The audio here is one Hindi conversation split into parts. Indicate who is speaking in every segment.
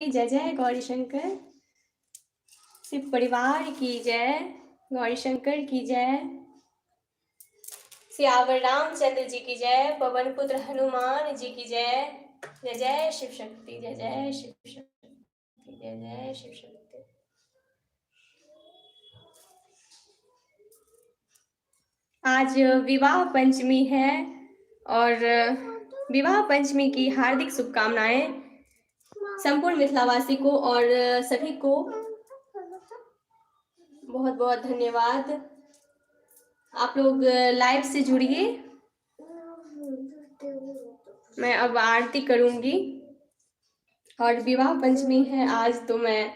Speaker 1: जय जय गौरी शंकर। शिव परिवार की जय। गौरी शंकर की जय। सियावर रामचंद्र जी की जय। पवन पुत्र हनुमान जी की जय। जय जय शिव शक्ति। जय जय शिव शक्ति। जय जय शिव शक्ति। आज विवाह पंचमी है और विवाह पंचमी की हार्दिक शुभकामनाएं संपूर्ण मिथिलावासी को और सभी को बहुत बहुत धन्यवाद। आप लोग लाइव से जुड़िए। मैं अब आरती करूंगी और विवाह पंचमी है आज, तो मैं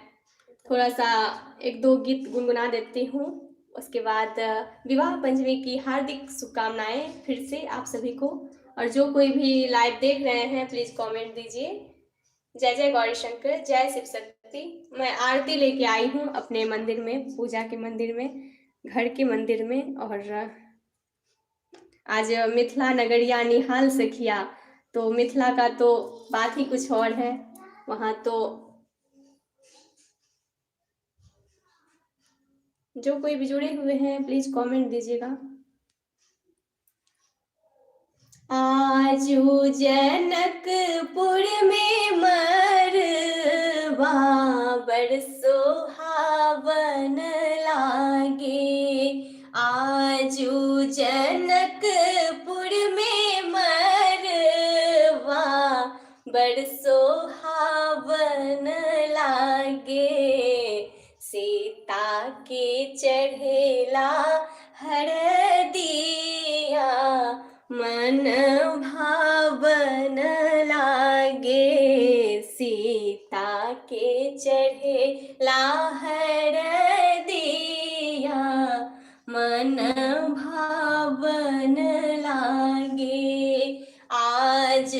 Speaker 1: थोड़ा सा एक दो गीत गुनगुना देती हूँ। उसके बाद विवाह पंचमी की हार्दिक शुभकामनाएं फिर से आप सभी को। और जो कोई भी लाइव देख रहे हैं प्लीज कमेंट दीजिए। जय जय गौरी शंकर। जय शिव शक्ति। मैं आरती लेके आई हूँ अपने मंदिर में, पूजा के मंदिर में, घर के मंदिर में। और आज मिथिला नगरिया निहाल सखिया, तो मिथिला का तो बात ही कुछ और है। वहाँ तो जो कोई भी जुड़े हुए हैं प्लीज कमेंट दीजिएगा। आजू जनकपुर में मरवा बड़ सुहावन लागे। आजू जनकपुर में मरवा बड़ सुहावन लागे। सीता के चढ़ेला हरदिया मन भावन लागे। सीता के चढ़े लाहर दिया मन भावन लागे। आज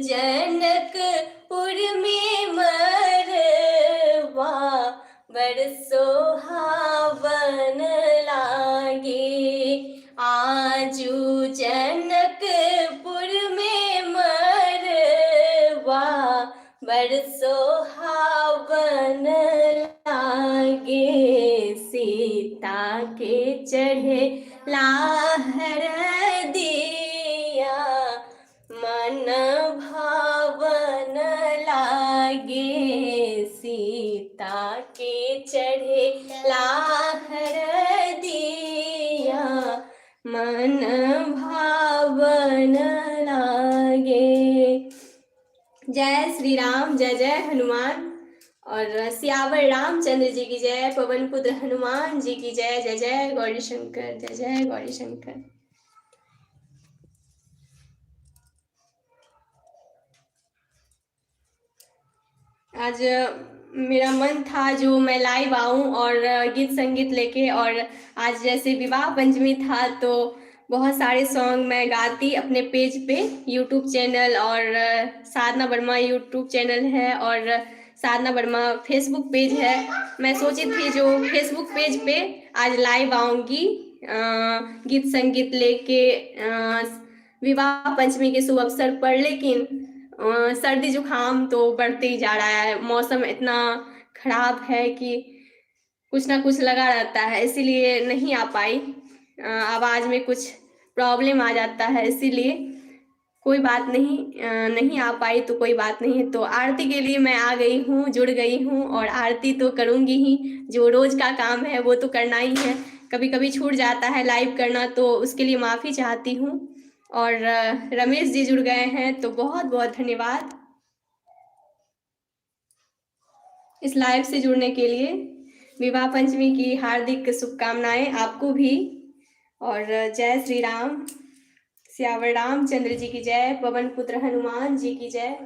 Speaker 1: जनकपुर में मरवा बड़ सुहावन लागे। आजू जनकपुर में मरवा बड़ सुहावन लागे। सीता के चढ़े लाहर दिया मन भावन लागे। सीता के चढ़े लाहर दिया मन भावन लागे। जय श्री राम। जय जय हनुमान। और सियावर रामचंद्र जी की जय। पवन पुत्र हनुमान जी की जय। जय जय गौरी शंकर। जय जय गौरी शंकर। आज मेरा मन था जो मैं लाइव आऊं और गीत संगीत लेके। और आज जैसे विवाह पंचमी था तो बहुत सारे सॉन्ग मैं गाती अपने पेज पे, यूट्यूब चैनल। और साधना वर्मा यूट्यूब चैनल है और साधना वर्मा फेसबुक पेज है। मैं सोची थी जो फेसबुक पेज पे आज लाइव आऊंगी गीत संगीत लेके विवाह पंचमी के शुभ अवसर पर। लेकिन सर्दी जुकाम तो बढ़ते ही जा रहा है। मौसम इतना खराब है कि कुछ ना कुछ लगा रहता है, इसीलिए नहीं आ पाई। आवाज़ में कुछ प्रॉब्लम आ जाता है, इसीलिए कोई बात नहीं। नहीं आ पाई तो कोई बात नहीं है। तो आरती के लिए मैं आ गई हूँ, जुड़ गई हूँ और आरती तो करूँगी ही। जो रोज़ का काम है वो तो करना ही है। कभी कभी छूट जाता है लाइव करना, तो उसके लिए माफ़ी चाहती हूँ। और रमेश जी जुड़ गए हैं तो बहुत बहुत धन्यवाद इस लाइव से जुड़ने के लिए। विवाह पंचमी की हार्दिक शुभकामनाएं आपको भी। और जय श्री राम। सियावर रामचंद्र जी की जय। पवन पुत्र हनुमान जी की जय।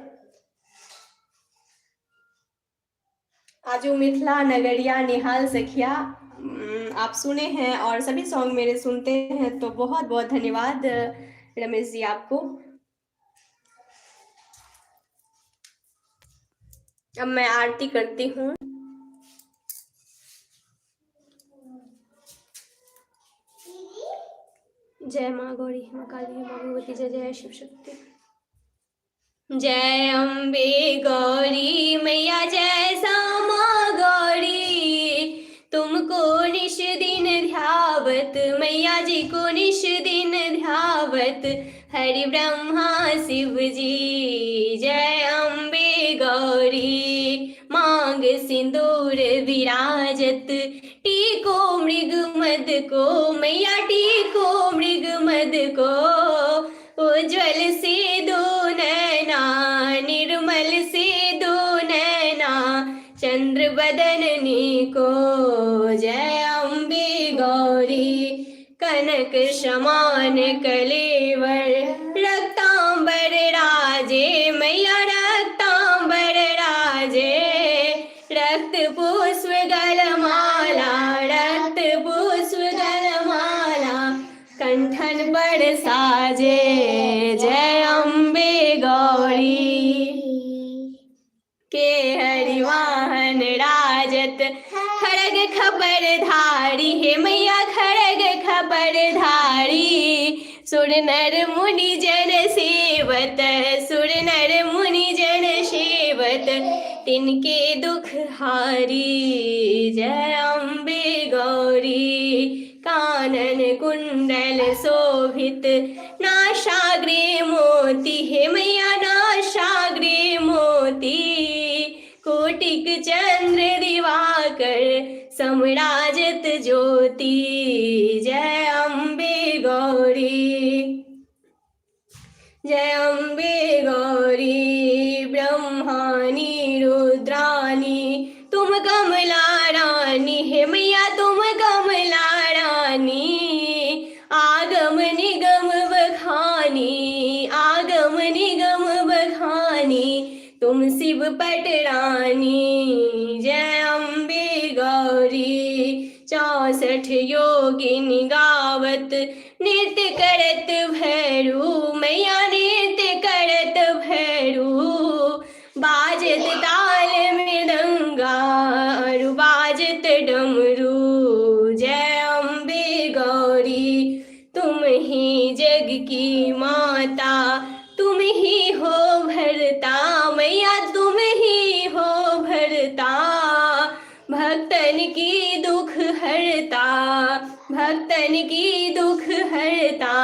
Speaker 1: आजू मिथिला नगरिया निहाल सखिया आप सुने हैं और सभी सॉन्ग मेरे सुनते हैं, तो बहुत बहुत धन्यवाद रमेश जी आपको। अब मैं आरती करती हूँ। जय माँ गौरी, माँ काली, माँ भगवती। जय जय शिव शक्ति। जय अम्बे गौरी मैया जय श्यामा गौरी, तुमको निश दिन ध्यावत मैया जी को निश दिन ध्यावत हरि ब्रह्मा शिव जी। जय अम्बे गौरी मांग सिंदूर विराजत, टीको मृग मद को मैया टीको मृग मद को, उज्ज्वल से दो नैना निर्मल से दो नैना चंद्र बदननी को। जय अम्बे गौरी कनक समान कलेवर, रक्तांबर राजे मैया रक्तांबर राजे, रक्त पुष्प गलमाला रक्त पुष्प गलमाला कंठन पर साजे। जय अम्बे गौरी के हरिवाहन राजत, खड़ग खबर धारी हे मैया खड़ग खबर धारी, सुर नर मुनि जन सेवत सुर नर मुनि जन सेवत तिनके दुख हारी। जय अम्बे गौरी कानन कुंडल शोभित, नासाग्रे मोती हे मैया नासाग्रे मोती, कोटिक चंद्र दिवाकर समराजत ज्योति। जय अम्बे गौरी जय अम्बे गौरी ब्रह्मानी रुद्रानी, तुम कमला रानी हे मैया तुम कमला रानी, आगम निगम बखानी आगम निगम बखानी तुम शिव पटरानी। जय अम्बे गौरी 64 योगिनी गावत, नृत्य करत भैरू मैया नृत्य करत भैरू, बाजत ताल मृदंगा और बाजत डमरू। जय अम्बे गौरी तुम ही जग की माता, तुम ही हो भरता मैया तुम ही हो भरता, भक्तन की दुख हरता भक्तन की दुख हरता,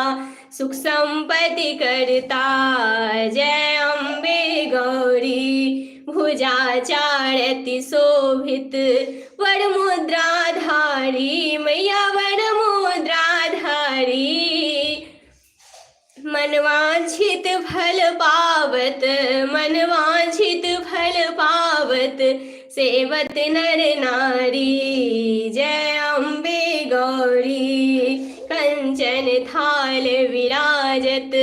Speaker 1: सुख संपत्ति करता। जय अम्बे गौरी भुजा चारति शोभित, वर मुद्रा धारी मैया वर मुद्रा धारी, मनवांछित फल पावत मनवांछित फल पावत सेवत नर नारी। जय अम्बे गौरी कंचन थाल विराजत,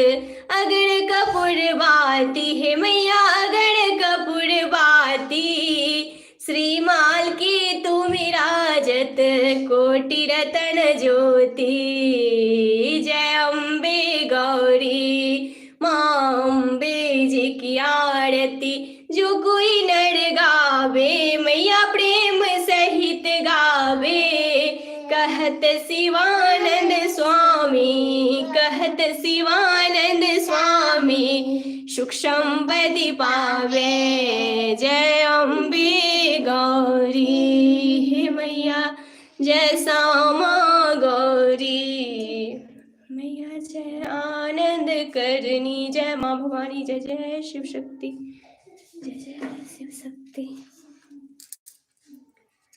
Speaker 1: अगड़ कपूर बाती हे मैया अगड़ कपूर बाती, श्रीमाल की तू मिराजत कोटि रतन ज्योति। जय अम्बे गौरी माँ अम्बे जी की आरती, जो कोई नर गावे मैया प्रेम सहित गावे, कहत शिवानंद स्वामी कहत शिवानंद स्वामी, सुख संपत्ति पावे। जय अम्बे गौरी हे मैया जय श्यामा गौरी मैया जय आनंद करनी। जय माँ भवानी जय जय शिव शक्ति जय जय शिव शक्ति।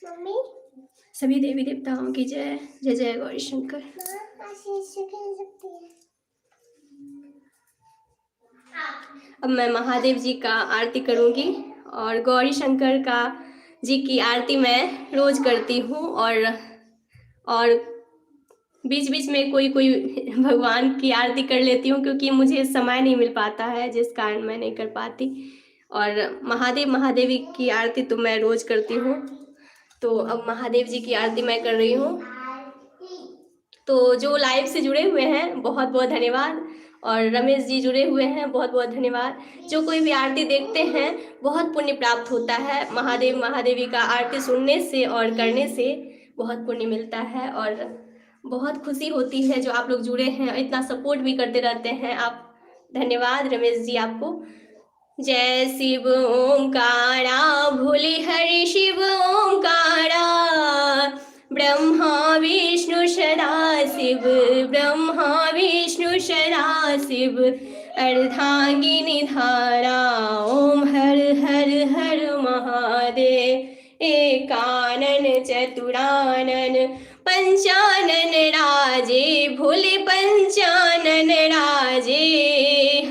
Speaker 2: मम्मी
Speaker 1: सभी देवी देवताओं की जय जय जय गौरी शंकर। अब मैं महादेव जी का आरती करूंगी और गौरी शंकर का जी की आरती मैं रोज करती हूँ, और बीच बीच में कोई भगवान की आरती कर लेती हूँ, क्योंकि मुझे समय नहीं मिल पाता है जिस कारण मैं नहीं कर पाती। और महादेवी की आरती तो मैं रोज करती हूँ। तो अब महादेव जी की आरती मैं कर रही हूँ। तो जो लाइव से जुड़े हुए हैं बहुत बहुत धन्यवाद, और रमेश जी जुड़े हुए हैं बहुत बहुत धन्यवाद। जो कोई भी आरती देखते हैं बहुत पुण्य प्राप्त होता है। महादेवी का आरती सुनने से और करने से बहुत पुण्य मिलता है, और बहुत खुशी होती है जो आप लोग जुड़े हैं, इतना सपोर्ट भी करते रहते हैं आप। धन्यवाद रमेश जी आपको। जय शिव ओंकारा भोले हरि शिव ओंकारा, ब्रह्मा विष्णु सदा शिव, ब्रह्मा विष्णु सदा शिव, अर्धांगिनी धारा ओम हर हर हर महादेव, एकानन चतुरानन पंचानन राजे, भोले पंचानन राजे,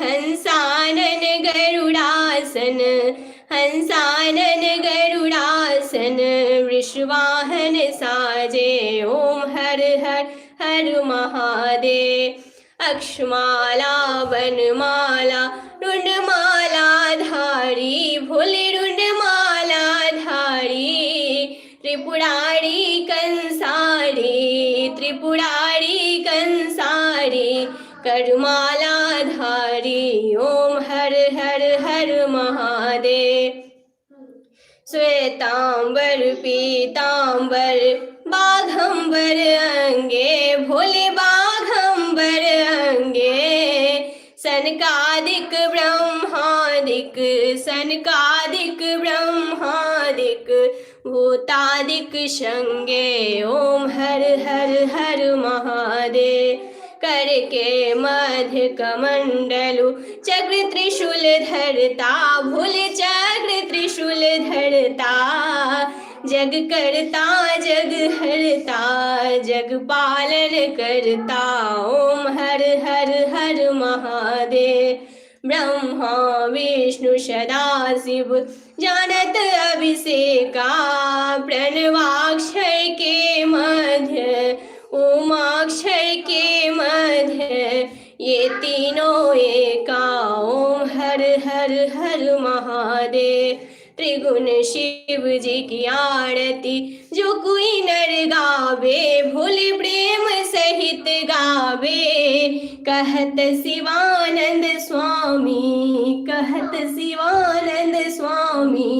Speaker 1: हंसानन गरुड़ासन, हंसानन गरुड़ासन, वृषवाहन साजे ओम हर हर हर महादेव, अक्षमाला वनमाला रुंडमाला धारी, भोले रुंडमाला धारी, त्रिपुरारी कंसारी, त्रिपुरारी कंसारी, करमाला धारी ओम हर हर हर महादेव, श्वेतांबर पीतांबर बाघंबर अंगे, भोले बाघंबर अंगे, सनकादिक ब्रह्मादिक, सनकादिक ब्रह्मादिक, भूतादिक संगे ओम हर हर हर महादेव, करके मध्य कमंडलु चक्र त्रिशूल धरता, भोले चक्र त्रिशूल धरता, जग करता जग हरता, जग पालन करता ओम हर हर हर महादेव, ब्रह्मा विष्णु सदा शिव जानत अभिषेका, प्रणवाक्षर के मध्य उमाक्षर के मध्य, ये तीनों एका ओम हर हर हर महादेव, त्रिगुण शिव जी की आरती जो कोई नर गावे, भोले प्रेम सहित गावे, कहत शिवानंद स्वामी, कहत शिवानंद स्वामी,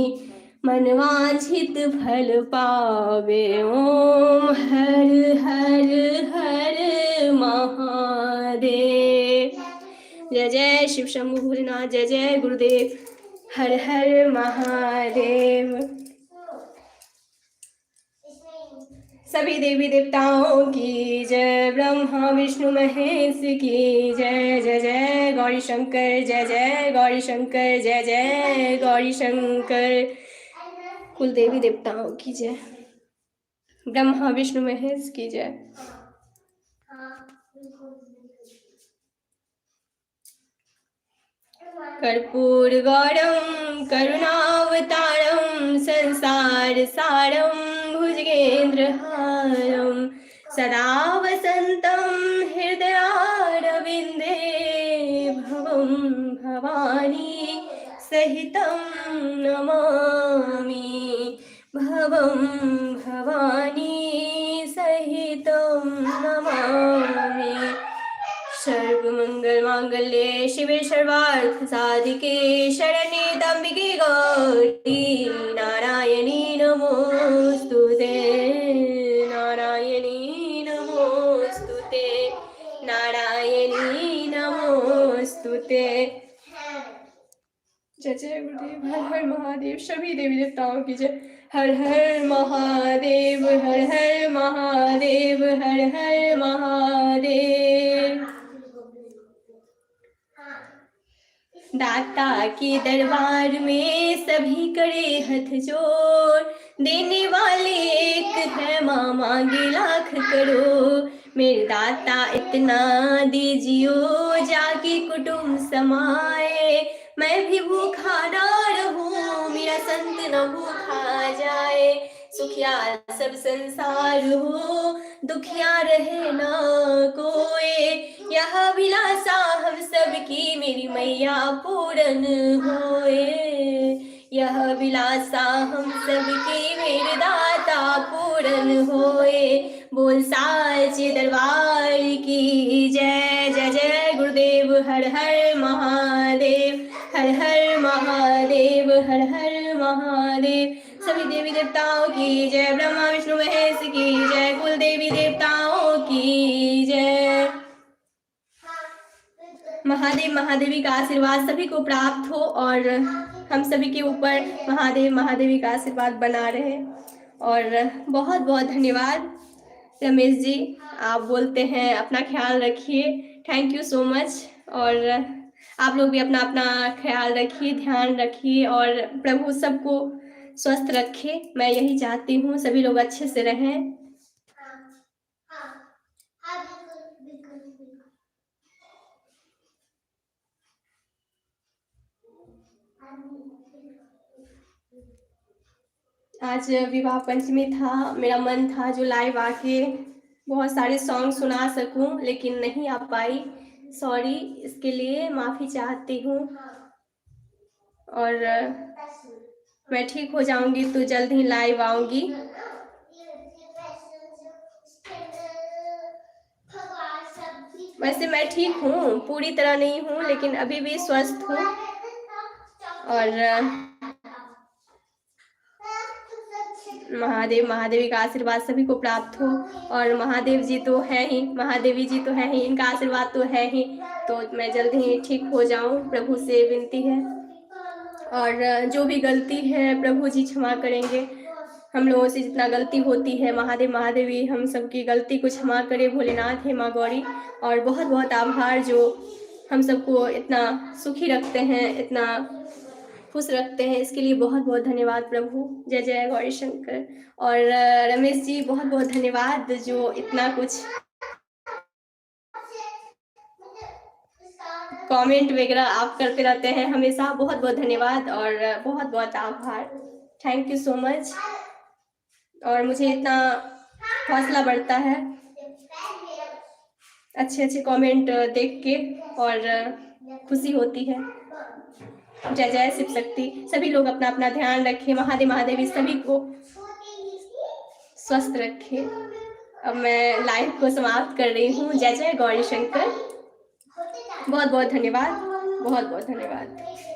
Speaker 1: मनवांछित फल पावे ओम हर हर हर महादेव। जय जय शिव शंभु भोलेनाथ, जय जय गुरुदेव, हर हर महादेव। सभी देवी देवताओं की जय, ब्रह्मा विष्णु महेश की जय, जय जय गौरी शंकर, जय जय गौरी शंकर, जय जय गौरी शंकर, कुल देवी देवताओं की जय, ब्रह्मा विष्णु महेश की जय। कर्पूर गौरम करुणावतारम, संसार सारम भुजगेंद्र हारम, सदा वसंतम हृदयारविंदे, भवम भवानी सहितं नमामि, भवं भवानी सहितं नमामि। सर्वमंगलमांगल्ये शिवे सर्वार्थ साधिके, शरण्ये त्र्यंबके गौरी नारायणी नमोस्तुते, नारायणी नमोस्तुते, नारायणी नमोस्तुते। जय जय गुरुदेव, हर हर महादेव। सभी देवी देवताओं की जय। हर हर महादेव, हर हर महादेव, हर हर महादेव। दाता के दरबार में सभी करे हथ जोड़, देने वाले एक है, माँ मांगे लाख करोड़। मेरे दाता इतना दीजियो, जाके कुटुंब समाए, मैं भी भूखा ना रहूं, मेरा संत न भूखा जाए। सुखिया सब संसार हो, दुखिया रहे ना कोई, यह अभिलाषा हम सबकी मेरी मैया पूरन होए। यह अभिलाषा हम सबकी मेरे दाता पूरन होए। बोल साचे दरबार की जय, जय जय गुरुदेव, हर हर महादेव, हर हर महादेव, हर हर महादेव। सभी देवी देवताओं की जय, ब्रह्मा विष्णु महेश की जय, कुल देवी देवताओं की जय। महादेव महादेवी का आशीर्वाद सभी को प्राप्त हो और हम सभी के ऊपर महादेव महादेवी का आशीर्वाद बना रहे। और बहुत बहुत धन्यवाद रमेश जी, आप बोलते हैं अपना ख्याल रखिए, थैंक यू सो मच। और आप लोग भी अपना अपना ख्याल रखिए, ध्यान रखिए और प्रभु सबको स्वस्थ रखे। मैं यही चाहती हूँ, सभी लोग अच्छे से रहें। आज विवाह पंचमी था, मेरा मन था जो लाइव आके बहुत सारे सॉन्ग सुना सकूं, लेकिन नहीं आ पाई। सॉरी, इसके लिए माफ़ी चाहती हूँ। और मैं ठीक हो जाऊंगी तो जल्द ही लाइव आऊंगी। वैसे मैं ठीक हूँ, पूरी तरह नहीं हूँ, लेकिन अभी भी स्वस्थ हूँ। और महादेव महादेवी का आशीर्वाद सभी को प्राप्त हो। और महादेव जी तो है ही, महादेवी जी तो है ही, इनका आशीर्वाद तो है ही। तो मैं जल्द ही ठीक हो जाऊं, प्रभु से विनती है। और जो भी गलती है प्रभु जी क्षमा करेंगे। हम लोगों से जितना गलती होती है, महादेव महादेवी हम सबकी गलती को क्षमा करे। भोलेनाथ है, माँ गौरी। और बहुत बहुत आभार जो हम सबको इतना सुखी रखते हैं, इतना खुश रखते हैं, इसके लिए बहुत बहुत धन्यवाद प्रभु। जय जय गौरी शंकर। और रमेश जी बहुत बहुत धन्यवाद जो इतना कुछ कमेंट वगैरह आप करते रहते हैं हमेशा। बहुत बहुत धन्यवाद और बहुत बहुत आभार, थैंक यू सो मच। और मुझे इतना हौसला बढ़ता है अच्छे अच्छे कमेंट देख के और खुशी होती है। जय जय शिव शक्ति। सभी लोग अपना अपना ध्यान रखें, महादेव महादेवी सभी को स्वस्थ रखें। अब मैं लाइव को समाप्त कर रही हूँ। जय जय गौरी शंकर। बहुत बहुत धन्यवाद, बहुत बहुत धन्यवाद।